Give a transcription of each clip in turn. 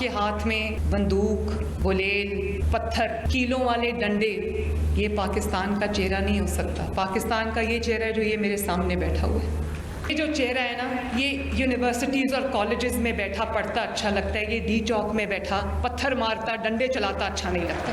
आपके हाथ में बंदूक, गुलेल, पत्थर, कीलों वाले डंडे, ये पाकिस्तान का चेहरा नहीं हो सकता। पाकिस्तान का ये चेहरा है जो ये मेरे सामने बैठा हुआ है। ये जो चेहरा है ना, ये यूनिवर्सिटीज़ और कॉलेजेस में बैठा पढ़ता अच्छा लगता है, ये डी चौक में बैठा पत्थर मारता, डंडे चलाता अच्छा नहीं लगता।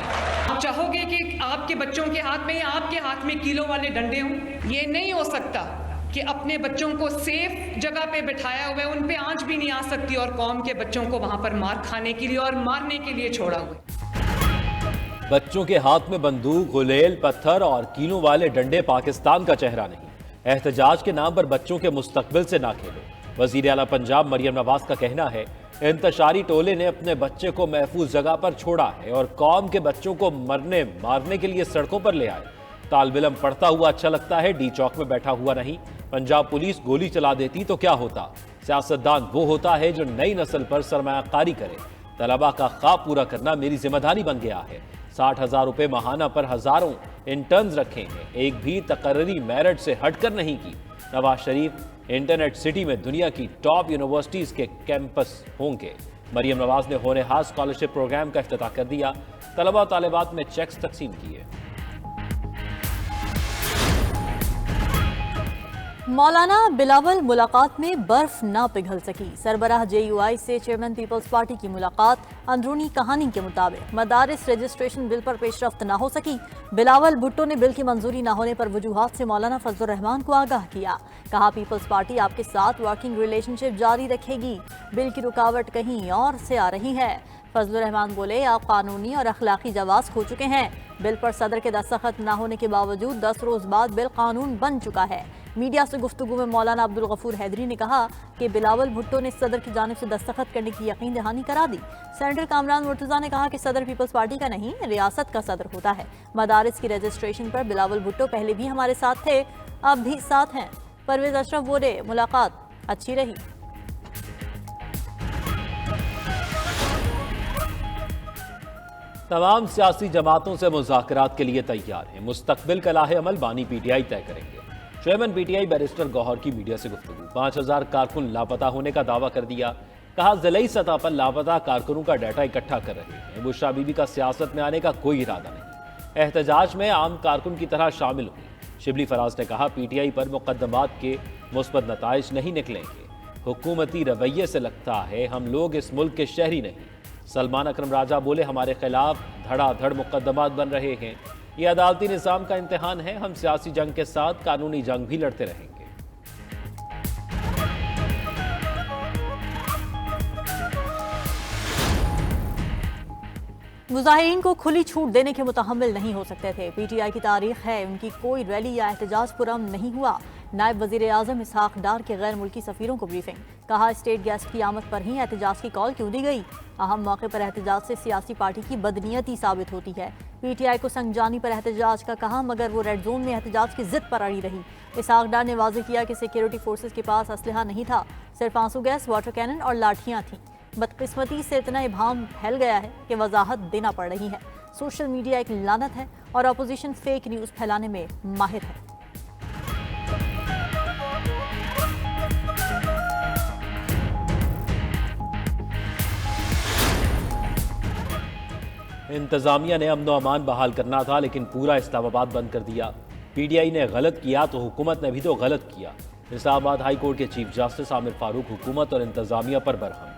आप चाहोगे कि आपके बच्चों के हाथ में या आपके हाथ में कीलों वाले डंडे हों? ये नहीं हो सकता कि अपने बच्चों को सेफ जगह पे बिठाया हुआ है, उन पे आंच भी नहीं आ सकती और कौम के बच्चों को वहां पर मार खाने के लिए और मारने के लिए छोड़ा हुआ है। बच्चों के हाथ में बंदूक, गुलेल, पत्थर और कीलों वाले डंडे पाकिस्तान का चेहरा नहीं। एहतजाज के नाम पर बच्चों के मुस्तकबिल से ना खेलो। वजीर आला पंजाब मरियम नवाज का कहना है, इंतशारी टोले ने अपने बच्चे को महफूज जगह पर छोड़ा है और कौम के बच्चों को मरने मारने के लिए सड़कों पर ले आए। तालिब-इल्म पढ़ता हुआ अच्छा लगता है, डी चौक में बैठा हुआ नहीं। पंजाब पुलिस गोली चला देती तो क्या होता? सियासतदान वो होता है जो नई नस्ल पर सरमायाकारी करे। तलबा का ख्वाब पूरा करना मेरी जिम्मेदारी बन गया है। 60,000 रुपए माहाना पर हजारों इंटर्न्स रखे हैं, एक भी तकर्री मेरिट से हटकर नहीं की। नवाज शरीफ इंटरनेट सिटी में दुनिया की टॉप यूनिवर्सिटीज के कैंपस होंगे। मरियम नवाज ने होनहार स्कॉलरशिप प्रोग्राम का इफ्तिताह कर दिया। तलबा तालिबात में चेक्स तकसीम किए। मौलाना बिलावल मुलाकात में बर्फ ना पिघल सकी। सरबराह JUI से चेयरमैन पीपल्स पार्टी की मुलाकात। अंदरूनी कहानी के मुताबिक मदारिस रजिस्ट्रेशन बिल पर पेशरफ्त ना हो सकी। बिलावल भुट्टो ने बिल की मंजूरी ना होने पर वजूहात से मौलाना फजलुर रहमान को आगाह किया। कहा, पीपल्स पार्टी आपके साथ वर्किंग रिलेशनशिप जारी रखेगी। बिल की रुकावट कहीं और से आ रही है। फजलुर रहमान बोले, आप कानूनी और अखलाकी जवाब खो चुके हैं। बिल पर सदर के दस्तखत न होने के बावजूद 10 रोज बाद बिल कानून बन चुका है। मीडिया से गुफ्तगू में मौलाना अब्दुल गफूर हैदरी ने कहा कि बिलावल भुट्टो ने सदर की जानिब से दस्तखत करने की यकीन दहानी करा दी। सेनेटर कामरान मुर्तजा ने कहा कि सदर पीपल्स पार्टी का नहीं, रियासत का सदर होता है। मदारिस की रजिस्ट्रेशन पर बिलावल भुट्टो पहले भी हमारे साथ थे, अब भी साथ हैं। परवेज अशरफ बोले, मुलाकात अच्छी रही। तमाम सियासी जमातों से मुज़ाकरात के लिए तैयार हैं। मुस्तकबिल का लाहे अमल बानी PTI तय करेंगे। चेयरमैन PTI बैरिस्टर गौहर की मीडिया से गुफ्तगू। 5,000 कारकुन लापता होने का दावा कर दिया। कहा, ज़िलाई सतह पर लापता कारकुनों का डाटा इकट्ठा कर रहे हैं। बुशरा बीबी का सियासत में आने का कोई इरादा नहीं। एहतजाज में आम कारकुन की तरह शामिल हुई। शिबली फराज ने कहा, PTI पर मुकदमात के मुस्बत नताइज नहीं निकलेंगे। हुकूमती रवैये से लगता है हम लोग इस मुल्क के शहरी नहीं। सलमान अकरम राजा बोले, हमारे खिलाफ धड़ाधड़ मुकदमात बन रहे हैं। ये अदालती निज़ाम का इम्तिहान है। हम सियासी जंग के साथ कानूनी जंग भी लड़ते रहेंगे। मुजाहिरीन को खुली छूट देने के मुतहम्मिल नहीं हो सकते थे। PTI की तारीख है, उनकी कोई रैली या एहतजाज पुरअमन नहीं हुआ। नायब वजीर आज़म इसहाक डार के गैर मुल्की सफ़ीरों को ब्रीफिंग। कहा, स्टेट गेस्ट की आमद पर ही एहतजाज की कॉल क्यों दी गई? अहम मौके पर एहतजाज से सियासी पार्टी की बदनीयती साबित होती है। PTI को संगजानी पर एहतजाज का कहा, मगर वो रेड जोन में एहतजाज की जिद पर अड़ी रही। इसहाक डार ने वाज़ेह किया कि सिक्योरिटी फोर्सेज के पास असलहा नहीं था, सिर्फ आंसू गैस, वाटर कैनन और लाठियाँ थीं। बदकिस्मती से इतना इबाम फैल गया है कि वजाहत देना पड़ रही है। सोशल मीडिया एक लानत है और अपोजिशन फेक न्यूज़ फैलाने में माहिर है। इंतजामिया ने अमन अमान बहाल करना था, लेकिन पूरा इस्लामाबाद बंद कर दिया। PTI ने गलत किया तो हुकूमत ने भी तो गलत किया। इस्लामाबाद हाई कोर्ट के चीफ जस्टिस आमिर फारूक हुकूमत और इंतजामिया पर बरहम।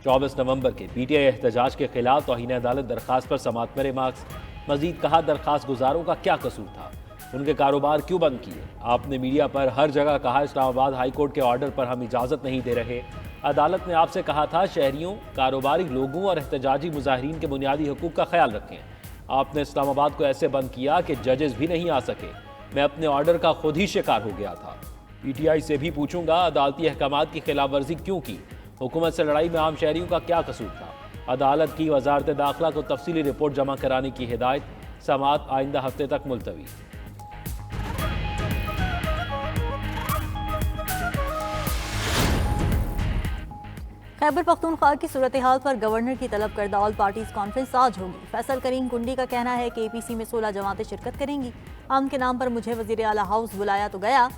24 नवंबर के PTI एहतजाज के खिलाफ तौहीन अदालत दरखास्त पर समात में रिमार्क्स। मजीद कहा, दरखास्त गुजारों का क्या कसूर था? उनके कारोबार क्यों बंद किए? आपने मीडिया पर हर जगह कहा, इस्लामाबाद हाई कोर्ट के ऑर्डर पर हम इजाज़त नहीं दे रहे। अदालत ने आपसे कहा था शहरियों, कारोबारी लोगों और एहतजाजी मुजाहिरीन के बुनियादी हकूक़ का ख्याल रखें। आपने इस्लामाबाद को ऐसे बंद किया कि जजेस भी नहीं आ सके। मैं अपने ऑर्डर का खुद ही शिकार हो गया था। PTI से भी पूछूंगा, अदालती अहकामात की खिलाफ वर्जी क्यों की? हुकूमत से लड़ाई में आम शहरियों का क्या कसूर था? अदालत की वजारत दाखिला को तफसीली रिपोर्ट जमा कराने की हिदायत। समाअत आइंदा हफ्ते तक मुलतवी। खैबर पख्तूनख्वा की सूरत हाल पर गवर्नर की तलब करदा ऑल पार्टीज कॉन्फ्रेंस आज होगी। फैसल करीम कुंडी का कहना है कि APC में 16 जमातें शिरकत करेंगी। अमन के नाम पर मुझे वजीर आला हाउस बुलाया तो गया,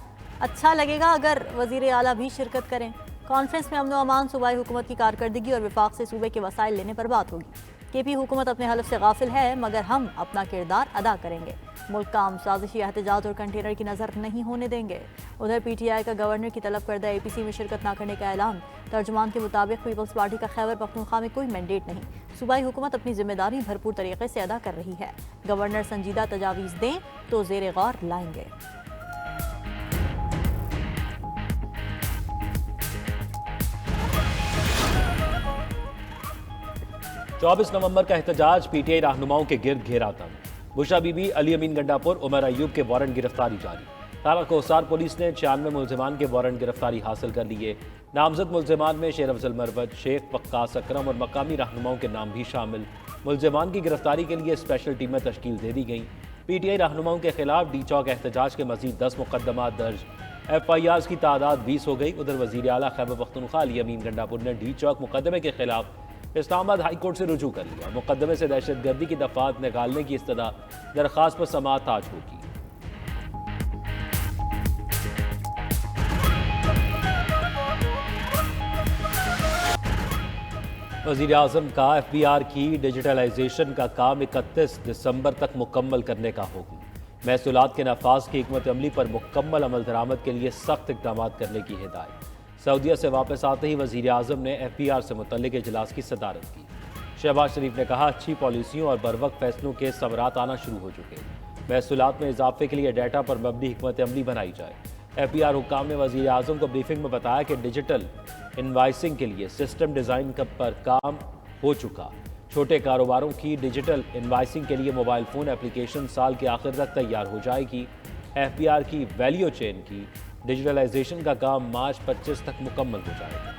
अच्छा लगेगा अगर वजीर आला भी शिरकत करें। کانفرنس میں امن و امان صوبائی حکومت کی کارکردگی اور وفاق سے صوبے کے وسائل لینے پر بات ہوگی۔ کے پی حکومت اپنے حلف سے غافل ہے مگر ہم اپنا کردار ادا کریں گے، ملک کا سازشی احتجاج اور کنٹینر کی نظر نہیں ہونے دیں گے۔ ادھر پی ٹی آئی کا گورنر کی طلب کردہ اے پی سی میں شرکت نہ کرنے کا اعلان، ترجمان کے مطابق پیپلز پارٹی کا خیبر پختونخوا میں کوئی مینڈیٹ نہیں، صوبائی حکومت اپنی ذمہ داری بھرپور طریقے سے ادا کر رہی ہے، گورنر سنجیدہ تجاویز دیں تو زیر غور لائیں گے۔ 24 نومبر کا احتجاج پی ٹی آئی رہنماؤں کے گرد گھیرا تھا۔ بشرا بی بی، علی امین گنڈاپور، عمر ایوب کے وارنٹ گرفتاری جاری۔ تارا کوہسار پولیس نے 96 ملزمان کے وارنٹ گرفتاری حاصل کر لیے۔ نامزد ملزمان میں شیر افضل مروت، شیخ وقاص اکرم اور مقامی رہنماؤں کے نام بھی شامل۔ ملزمان کی گرفتاری کے لیے اسپیشل ٹیمیں تشکیل دے دی گئیں۔ پی ٹی آئی رہنماؤں کے خلاف ڈی چوک احتجاج کے مزید 10 مقدمات درج، ایف آئی آرز کی تعداد 20 ہو گئی۔ ادھر وزیر اعلیٰ خیبر پختونخوا علی امین گنڈاپور نے ڈی چوک مقدمے کے خلاف اسلام آباد ہائی کورٹ سے رجوع کر لیا۔ مقدمے سے دہشت گردی کی دفعات نکالنے کی استدعا درخواست پر سماعت آج ہوگی۔ وزیر اعظم کا ایف بی آر کی ڈیجیٹلائزیشن کا کام 31 دسمبر تک مکمل کرنے کا حکم۔ محصولات کے نفاذ کی حکمت عملی پر مکمل عمل درآمد کے لیے سخت اقدامات کرنے کی ہدایت۔ سعودیہ سے واپس آتے ہی وزیر اعظم نے ایف بی آر سے متعلق اجلاس کی صدارت کی۔ شہباز شریف نے کہا، اچھی پالیسیوں اور بروقت فیصلوں کے ثمرات آنا شروع ہو چکے۔ محصولات میں اضافے کے لیے ڈیٹا پر مبنی حکمت عملی بنائی جائے۔ ایف بی آر حکام نے وزیر اعظم کو بریفنگ میں بتایا کہ ڈیجیٹل انوائسنگ کے لیے سسٹم ڈیزائن پر کام ہو چکا۔ چھوٹے کاروباروں کی ڈیجیٹل انوائسنگ کے لیے موبائل فون ایپلیکیشن سال کے آخر تک تیار ہو جائے گی۔ ایف بی آر کی ویلیو چین کی ڈیجیٹلائزیشن کا کام مارچ 25 تک مکمل ہو جائے گا۔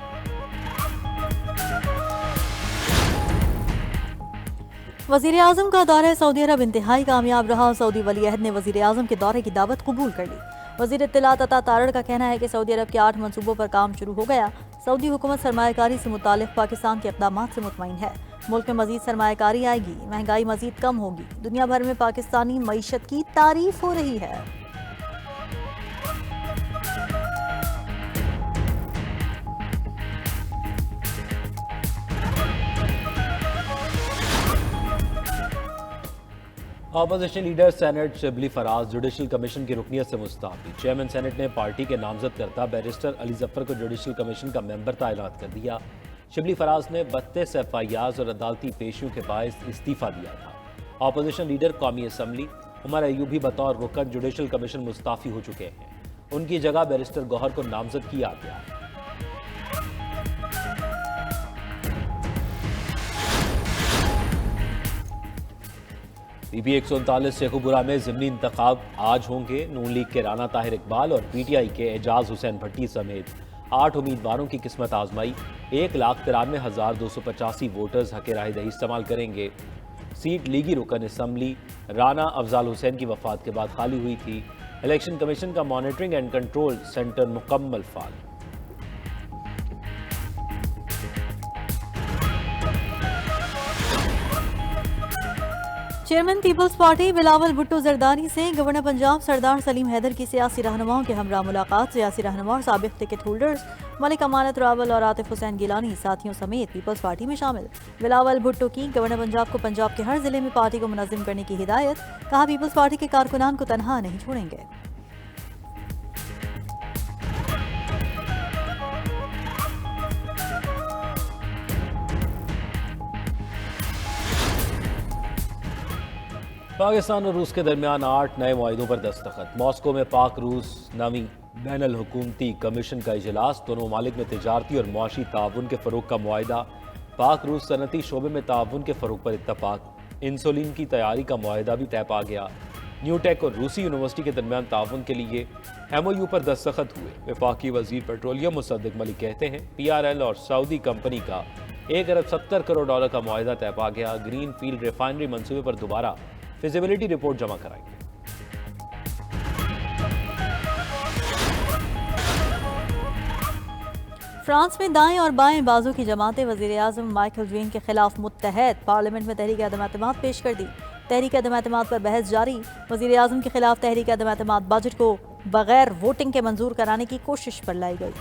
وزیر اعظم کا دورہ سعودی عرب انتہائی کامیاب رہا۔ سعودی ولی عہد نے وزیر اعظم کے دورے کی دعوت قبول کر لی۔ وزیر اطلاعات عطا تارڑ کا کہنا ہے کہ سعودی عرب کے 8 منصوبوں پر کام شروع ہو گیا۔ سعودی حکومت سرمایہ کاری سے متعلق پاکستان کے اقدامات سے مطمئن ہے۔ ملک میں مزید سرمایہ کاری آئے گی، مہنگائی مزید کم ہوگی۔ دنیا بھر میں پاکستانی معیشت کی تعریف ہو رہی ہے۔ Opposition leader Saint Shibli Faraz judicial commission کی رکنیت سے مستعفی۔ چیئرمین سینٹ نے پارٹی کے نامزد کردہ بیرسٹر علی ظفر کو جوڈیشل کمیشن کا ممبر تعینات کر دیا۔ شبلی فراز نے 32 ایف آئی آرز اور عدالتی پیشیوں کے باعث استعفیٰ دیا تھا۔ اپوزیشن لیڈر قومی اسمبلی عمر ایوب بھی بطور رکن جوڈیشل کمیشن مستعفی ہو چکے ہیں۔ ان کی جگہ بیرسٹر گوہر کو نامزد کیا گیا۔ پی پی 139 شیخوپورہ میں ضمنی انتخاب آج ہوں گے۔ نون لیگ کے رانا طاہر اقبال اور پی ٹی آئی کے اعجاز حسین بھٹی سمیت 8 امیدواروں کی قسمت آزمائی۔ 1,93,285 ووٹرز حق رائے دہی استعمال کریں گے۔ سیٹ لیگی رکن اسمبلی رانا افضال حسین کی وفات کے بعد خالی ہوئی تھی۔ الیکشن کمیشن کا مانیٹرنگ اینڈ کنٹرول سینٹر مکمل فعال۔ چیئرمین پیپلز پارٹی بلاول بھٹو زرداری سے گورنر پنجاب سردار سلیم حیدر کی سیاسی رہنماؤں کے ہمراہ ملاقات۔ سیاسی رہنما اور سابق ٹکٹ ہولڈرز ملک امانت راول اور عاطف حسین گیلانی ساتھیوں سمیت پیپلز پارٹی میں شامل۔ بلاول بھٹو کی گورنر پنجاب کو پنجاب کے ہر ضلع میں پارٹی کو منظم کرنے کی ہدایت۔ کہا، پیپلز پارٹی کے کارکنان کو تنہا نہیں چھوڑیں گے۔ پاکستان اور روس کے درمیان 8 نئے معاہدوں پر دستخط۔ ماسکو میں پاک روس نویں بین الحکومتی کمیشن کا اجلاس۔ دونوں ممالک میں تجارتی اور معاشی تعاون کے فروغ کا معاہدہ۔ پاک روس صنعتی شعبے میں تعاون کے فروغ پر اتفاق۔ انسولین کی تیاری کا معاہدہ بھی طے پا گیا۔ نیو ٹیک اور روسی یونیورسٹی کے درمیان تعاون کے لیے ایم او یو پر دستخط ہوئے۔ وفاقی وزیر پیٹرولیم مصدق ملک کہتے ہیں، پی آر ایل اور سعودی کمپنی کا $1.70 کروڑ کا معاہدہ طے پا گیا۔ گرین فیلڈ ریفائنری منصوبے پر دوبارہ فیزیبلٹی رپورٹ جمع کرائیں گے۔ فرانس میں دائیں اور بائیں بازو کی جماعتیں وزیر اعظم مائیکل ڈوین کے خلاف متحد۔ پارلیمنٹ میں تحریک عدم اعتماد پیش کر دی۔ تحریک عدم اعتماد پر بحث جاری۔ وزیر اعظم کے خلاف تحریک عدم اعتماد بجٹ کو بغیر ووٹنگ کے منظور کرانے کی کوشش پر لائی گئی۔